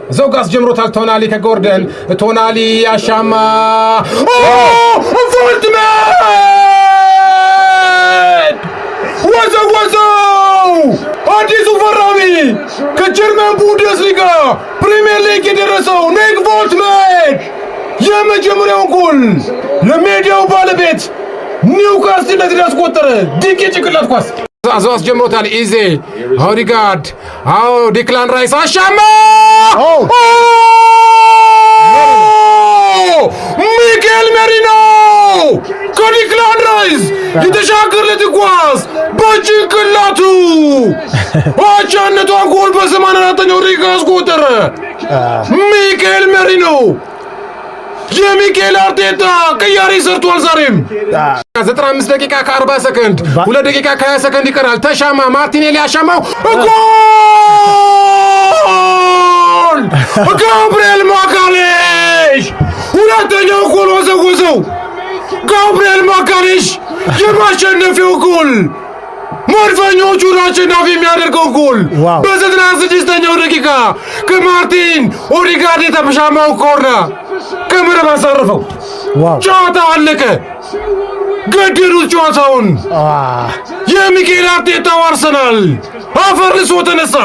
زوجاس جمروتال تونالي كجوردن تونالي يا شاما فولتمان وزو አዲሱ ፈራሚ ከጀርመን ቡንደስሊጋ ፕሪሚየር ሊግ የደረሰው ኒክ ቮልትማን የመጀመሪያውን ጎል ለሜዳው ባለቤት ኒውካስትል ላይ ያስቆጠረ ድንቅ የጭንቅላት ኳስ አዛስ ጀምሮታል። ኢዜ ኦዲጋርድ ዲክላን ራይስ አሻማ ሚኬል ሜሪኖ ከዲክላን ራይስ የተሻገረለት ኳስ በጭንቅላቱ አቻነቷን ጎል በ84ኛው ደቂቃ አስቆጠረ። ሚኬል ሜሪኖ የሚኬል አርቴታ ቅያሬ ሰርቷል። ዛሬም 95 ደቂቃ ከ40 ሰከንድ 2 ደቂቃ ከ20 ሰከንድ ይቀራል። ተሻማ ማርቲኔሊ አሻማው ጎል! ጋብሪኤል ማጋሌሽ ሁለተኛው ጎል ወዘወዘው። ጋብሪኤል ማጋሌሽ የማሸነፊያው ጎል መድፈኞቹን አሸናፊ የሚያደርገው ጎል በ96ኛው ደቂቃ ከማርቲን ኦዲጋርድ የተሻማው ኮርና ከመረብ አሳረፈው። ጨዋታ አለቀ። ገደሉት ጨዋታውን። የሚኬል አርቴታው አርሰናል አፈር ልሶ ተነሳ።